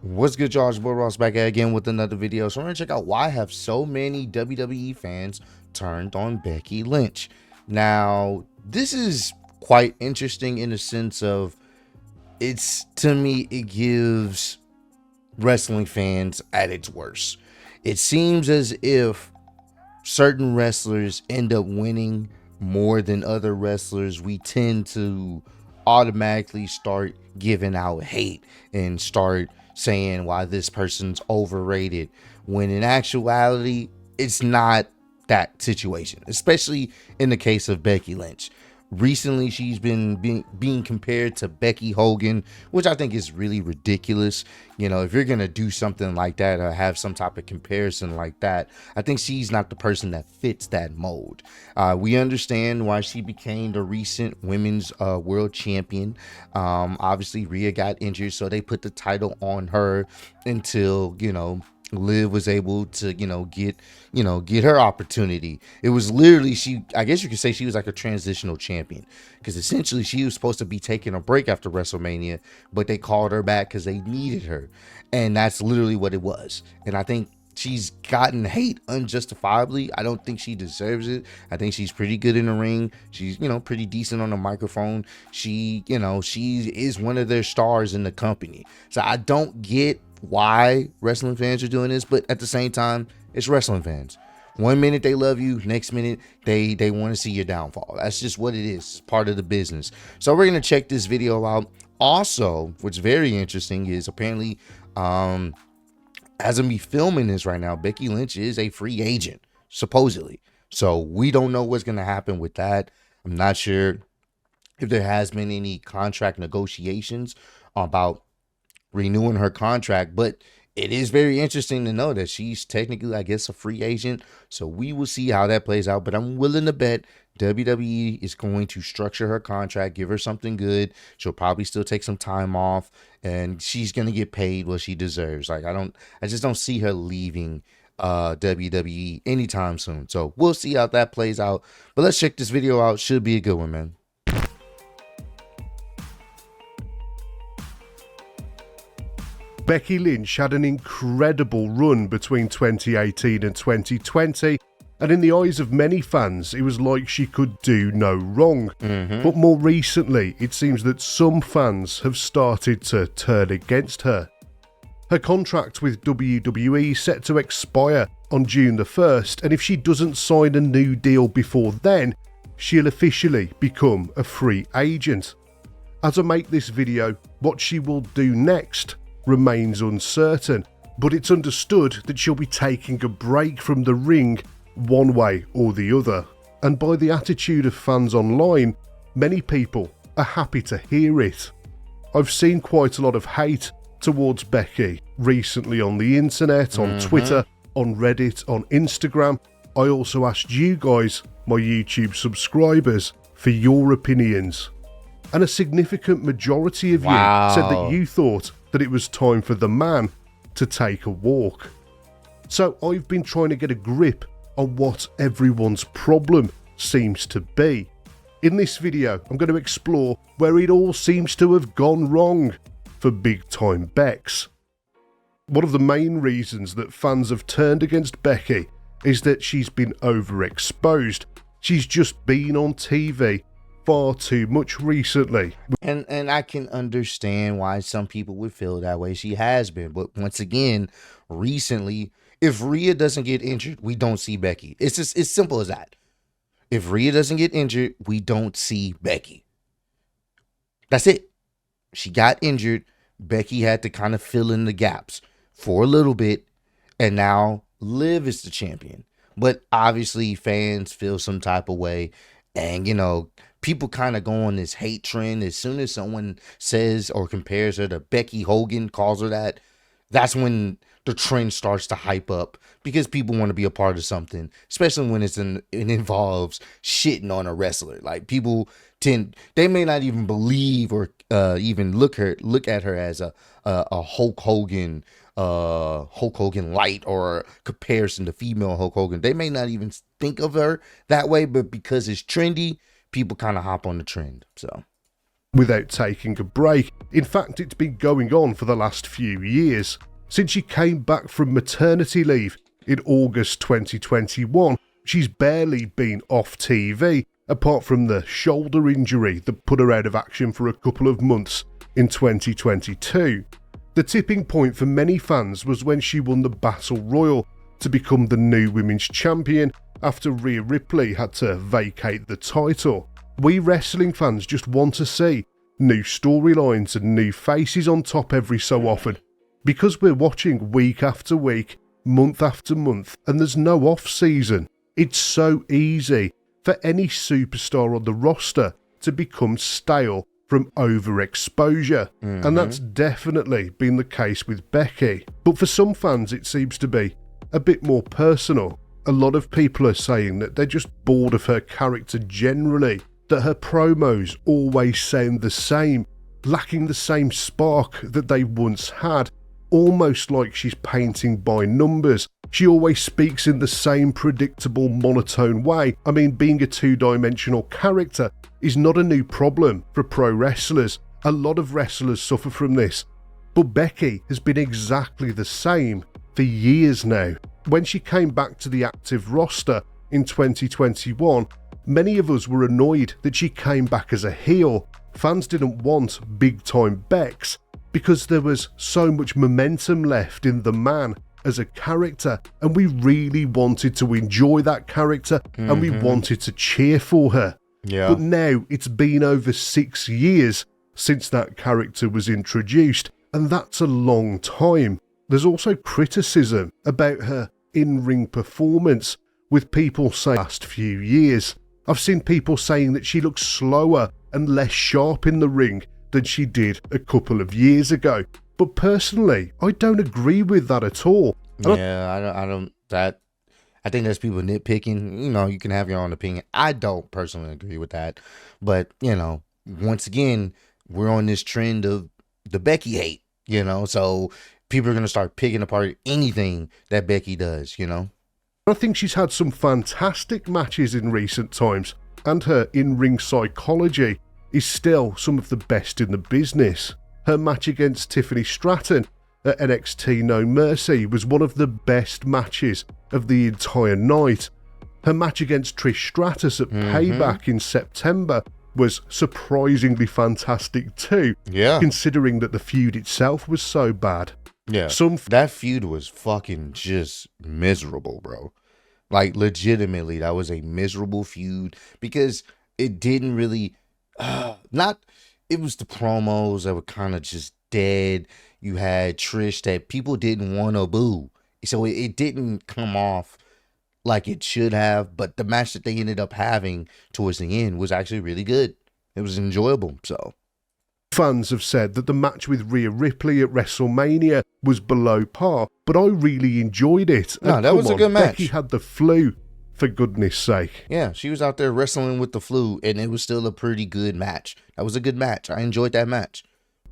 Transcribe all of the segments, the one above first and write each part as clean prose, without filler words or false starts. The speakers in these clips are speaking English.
What's good, y'all? It's your boy Ross back at again with another video. So we're gonna check out why have so many WWE fans turned on Becky Lynch. Now, this is quite interesting in the sense of to me, it gives wrestling fans at its worst. It seems as if certain wrestlers end up winning more than other wrestlers. We tend to automatically start giving out hate and start saying why this person's overrated, when in actuality it's not that situation, especially in the case of Becky Lynch. Recently, she's been being compared to Becky Hogan, which I think is really ridiculous. You know, if you're going to do something like that or have some type of comparison like that, I think she's not the person that fits that mold. We understand why she became the recent women's world champion. Obviously, Rhea got injured, so they put the title on her until, Liv was able to, get her opportunity. It was literally, I guess you could say she was like a transitional champion, because essentially she was supposed to be taking a break after WrestleMania, but they called her back because they needed her. And that's literally what it was. And I think she's gotten hate unjustifiably. I don't think she deserves it. I think she's pretty good in the ring. She's, pretty decent on the microphone. She is one of their stars in the company. So I don't get why wrestling fans are doing this, but at the same time, it's wrestling fans. One minute they love you, next minute they want to see your downfall. That's just what it is. It's part of the business. So we're gonna check this video out. Also, what's very interesting is apparently, as of me filming this right now, Becky Lynch is a free agent, supposedly. So we don't know what's gonna happen with that. I'm not sure if there has been any contract negotiations about renewing her contract, but it is very interesting to know that she's technically, I guess, a free agent. So we will see how that plays out, but I'm willing to bet WWE is going to structure her contract, give her something good. She'll probably still take some time off, and she's going to get paid what she deserves. I just don't see her leaving WWE anytime soon. So we'll see how that plays out, but let's check this video out. Should be a good one, man. Becky Lynch had an incredible run between 2018 and 2020, and in the eyes of many fans, it was like she could do no wrong. But more recently, it seems that some fans have started to turn against her. Her contract with WWE is set to expire on June the 1st, and if she doesn't sign a new deal before then, she'll officially become a free agent. As I make this video, what she will do next remains uncertain, but it's understood that she'll be taking a break from the ring one way or the other. And by the attitude of fans online, many people are happy to hear it. I've seen quite a lot of hate towards Becky recently on the internet, on Twitter, on Reddit, on Instagram. I also asked you guys, my YouTube subscribers, for your opinions. And a significant majority of you said that you thought that it was time for the man to take a walk. So I've been trying to get a grip on what everyone's problem seems to be. In this video, I'm going to explore where it all seems to have gone wrong for big time Becks. One of the main reasons that fans have turned against Becky is that she's been overexposed. She's just been on TV far too much recently. And I can understand why some people would feel that way. She has been, but once again, recently, if Rhea doesn't get injured, we don't see Becky. It's just as simple as that. If Rhea doesn't get injured, we don't see Becky. That's it. She got injured. Becky had to kind of fill in the gaps for a little bit, and now Liv is the champion. But obviously, fans feel some type of way, and people kind of go on this hate trend. As soon as someone says or compares her to Becky Hogan, calls her that, that's when the trend starts to hype up, because people want to be a part of something, especially when it involves shitting on a wrestler. Like, people they may not even believe or even look at her as a Hulk Hogan light, or comparison to female Hulk Hogan. They may not even think of her that way, but because it's trendy, people kind of hop on the trend. So without taking a break. In fact, it's been going on for the last few years. Since she came back from maternity leave in August 2021, she's barely been off TV, apart from the shoulder injury that put her out of action for a couple of months in 2022. The tipping point for many fans was when she won the Battle Royal to become the new women's champion after Rhea Ripley had to vacate the title. We wrestling fans just want to see new storylines and new faces on top every so often, because we're watching week after week, month after month, and there's no off season. It's so easy for any superstar on the roster to become stale from overexposure, and that's definitely been the case with Becky. But for some fans it seems to be a bit more personal. A lot of people are saying that they're just bored of her character generally, that her promos always sound the same, lacking the same spark that they once had, almost like she's painting by numbers. She always speaks in the same predictable, monotone way. I mean, being a two-dimensional character is not a new problem for pro wrestlers. A lot of wrestlers suffer from this. But Becky has been exactly the same for years now. When she came back to the active roster in 2021, many of us were annoyed that she came back as a heel. Fans didn't want big-time Bex because there was so much momentum left in the man as a character, and we really wanted to enjoy that character and we wanted to cheer for her. Yeah. But now it's been over 6 years since that character was introduced, and that's a long time. There's also criticism about her in-ring performance, with people saying last few years. I've seen people saying that she looks slower and less sharp in the ring than she did a couple of years ago. But personally, I don't agree with that at all. Yeah, I don't. I think there's people nitpicking. You know, you can have your own opinion. I don't personally agree with that. But, you know, once again, we're on this trend of the Becky hate, you know, so people are going to start picking apart anything that Becky does, you know. I think she's had some fantastic matches in recent times, and her in-ring psychology is still some of the best in the business. Her match against Tiffany Stratton at NXT No Mercy was one of the best matches of the entire night. Her match against Trish Stratus at Payback in September was surprisingly fantastic too, considering that the feud itself was so bad. Yeah, that feud was fucking just miserable, bro. Like, legitimately, that was a miserable feud because it didn't really, it was the promos that were kind of just dead. You had Trish that people didn't want to boo. So it didn't come off like it should have, but the match that they ended up having towards the end was actually really good. It was enjoyable, so. Fans have said that the match with Rhea Ripley at WrestleMania was below par, but I really enjoyed it. No, that was a good match. Becky had the flu, for goodness sake. Yeah, she was out there wrestling with the flu, and it was still a pretty good match. That was a good match. I enjoyed that match.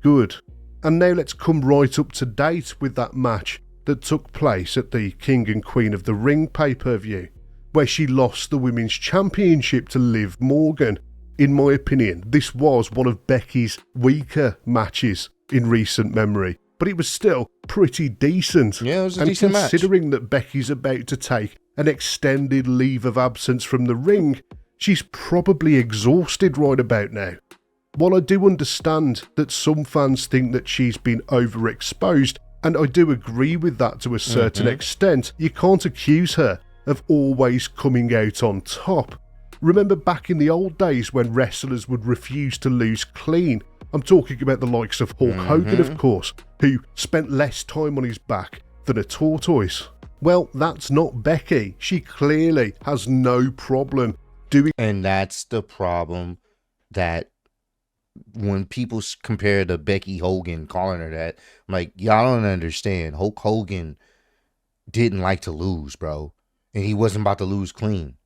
Good. And now let's come right up to date with that match that took place at the King and Queen of the Ring pay-per-view, where she lost the Women's Championship to Liv Morgan. In my opinion, this was one of Becky's weaker matches in recent memory, but it was still pretty decent. Yeah, it was a decent match. Considering that Becky's about to take an extended leave of absence from the ring, she's probably exhausted right about now. While I do understand that some fans think that she's been overexposed, and I do agree with that to a certain extent, you can't accuse her of always coming out on top. Remember back in the old days when wrestlers would refuse to lose clean? I'm talking about the likes of Hulk Hogan, of course, who spent less time on his back than a tortoise. Well, that's not Becky. She clearly has no problem doing. And that's the problem, that when people compare to Becky Hogan, calling her that, I'm like, y'all don't understand. Hulk Hogan didn't like to lose, bro. And he wasn't about to lose clean.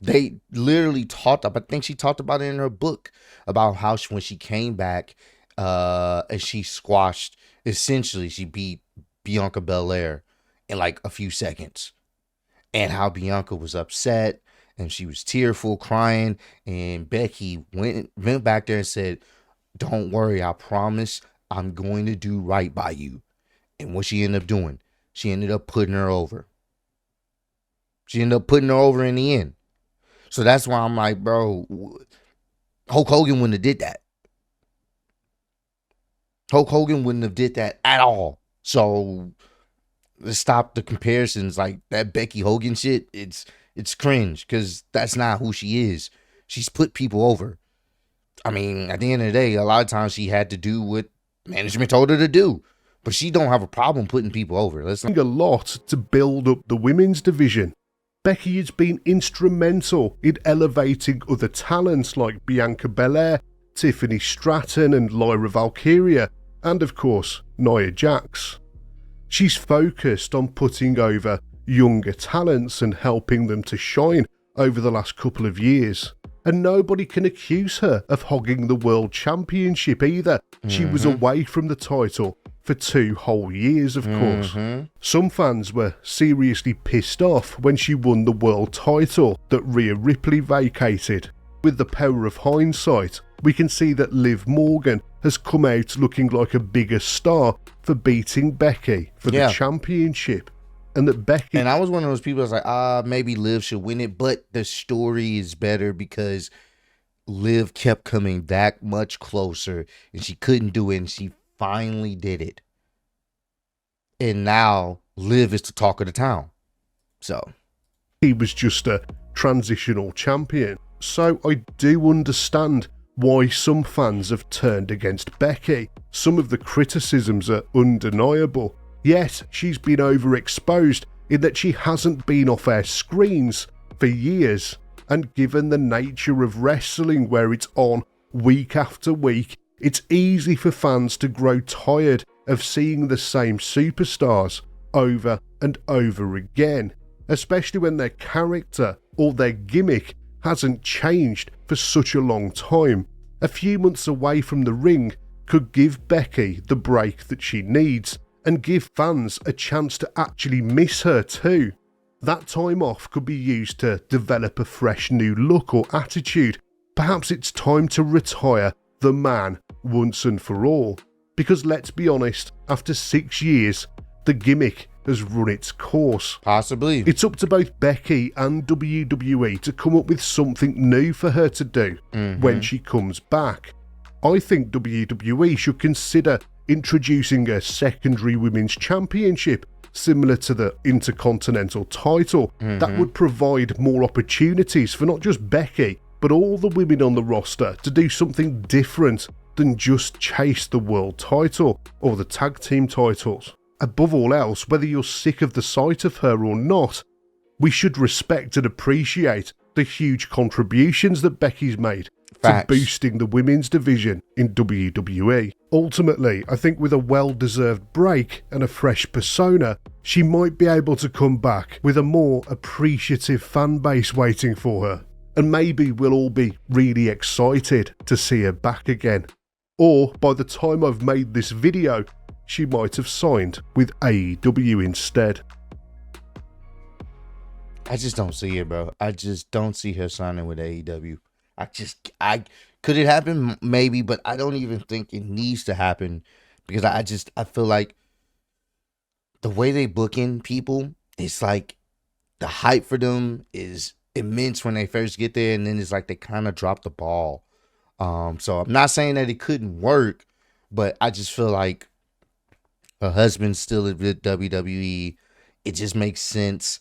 They literally talked about, I think she talked about it in her book, about how when she came back and she squashed, essentially she beat Bianca Belair in like a few seconds, and how Bianca was upset and she was tearful, crying, and Becky went back there and said, "Don't worry, I promise I'm going to do right by you." And what she ended up doing, she ended up putting her over. She ended up putting her over in the end. So that's why I'm like, bro, Hulk Hogan wouldn't have did that. Hulk Hogan wouldn't have did that at all. So let's stop the comparisons. Like that Becky Hogan shit, it's cringe because that's not who she is. She's put people over. I mean, at the end of the day, a lot of times she had to do what management told her to do. But she don't have a problem putting people over. Let's not. A lot to build up the women's division. Becky has been instrumental in elevating other talents like Bianca Belair, Tiffany Stratton and Lyra Valkyria, and of course, Nia Jax. She's focused on putting over younger talents and helping them to shine over the last couple of years. And nobody can accuse her of hogging the World Championship either. She was away from the title for 2 whole years, of course. Some fans were seriously pissed off when she won the world title that Rhea Ripley vacated. With the power of hindsight, we can see that Liv Morgan has come out looking like a bigger star for beating Becky for the championship. And that Becky... And I was one of those people that's like, maybe Liv should win it, but the story is better because Liv kept coming that much closer and she couldn't do it, and she finally did it. And now Liv is the talk of the town. So he was just a transitional champion. So I do understand why some fans have turned against Becky. Some of the criticisms are undeniable. Yet she's been overexposed in that she hasn't been off our screens for years. And given the nature of wrestling where it's on week after week, it's easy for fans to grow tired of seeing the same superstars over and over again, especially when their character or their gimmick hasn't changed for such a long time. A few months away from the ring could give Becky the break that she needs and give fans a chance to actually miss her too. That time off could be used to develop a fresh new look or attitude. Perhaps it's time to retire the man once and for all. Because let's be honest, after 6 years, the gimmick has run its course. possibly. It's up to both Becky and WWE to come up with something new for her to do when she comes back. I think WWE should consider introducing a secondary women's championship similar to the Intercontinental title that would provide more opportunities for not just Becky, but all the women on the roster to do something different than just chase the world title or the tag team titles. Above all else, whether you're sick of the sight of her or not, we should respect and appreciate the huge contributions that Becky's made to boosting the women's division in WWE. Ultimately, I think with a well-deserved break and a fresh persona, she might be able to come back with a more appreciative fan base waiting for her. And maybe we'll all be really excited to see her back again. Or by the time I've made this video, she might have signed with AEW instead. I just don't see it, bro. I just don't see her signing with AEW. Could it happen? Maybe, but I don't even think it needs to happen because I feel like the way they book in people, it's like the hype for them is immense when they first get there, and then it's like they kind of drop the ball. So I'm not saying that it couldn't work, but I just feel like her husband's still with WWE. It just makes sense.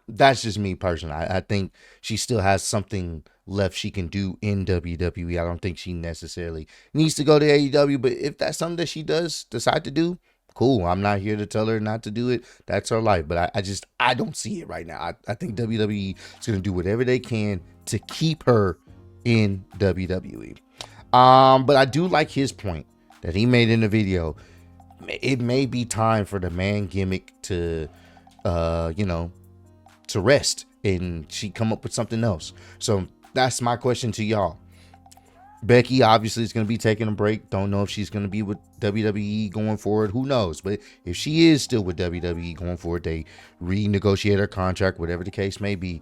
That's just me personally. I think she still has something left she can do in WWE. I don't think she necessarily needs to go to AEW, but if that's something that she does decide to do, cool. I'm not here to tell her not to do it. That's her life. But I don't see it right now. I think WWE is going to do whatever they can to keep her in WWE. But I do like his point that he made in the video. It may be time for the man gimmick to to rest and she come up with something else. So that's my question to y'all. Becky obviously is going to be taking a break. Don't know if she's going to be with WWE going forward. Who knows? But if she is still with WWE going forward, they renegotiate her contract, whatever the case may be.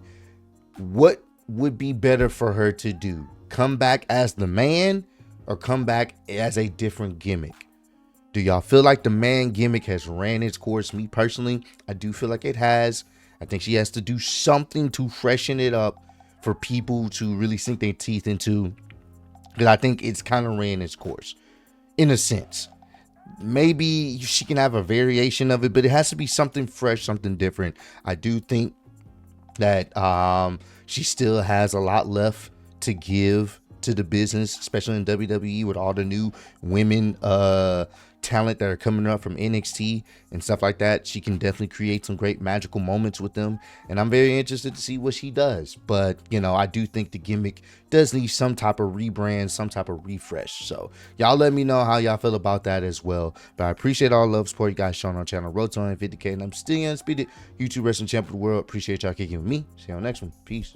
what would be better for her to do? Come back as the man or come back as a different gimmick? Do y'all feel like the man gimmick has ran its course? Me personally, I do feel like it has. I think she has to do something to freshen it up for people to really sink their teeth into, because I think it's kind of ran its course in a sense. Maybe she can have a variation of it, but it has to be something fresh, something different. I do think that she still has a lot left to give to the business, especially in WWE, with all the new women talent that are coming up from NXT and stuff like that. She can definitely create some great magical moments with them, and I'm very interested to see what she does. But you know, I do think the gimmick does need some type of rebrand, some type of refresh. So y'all let me know how y'all feel about that as well. But I appreciate all the love, support you guys showing on our channel. Road to 150K, and I'm still undisputed YouTube wrestling champion of the world. Appreciate y'all kicking with me. See you on the next one. Peace.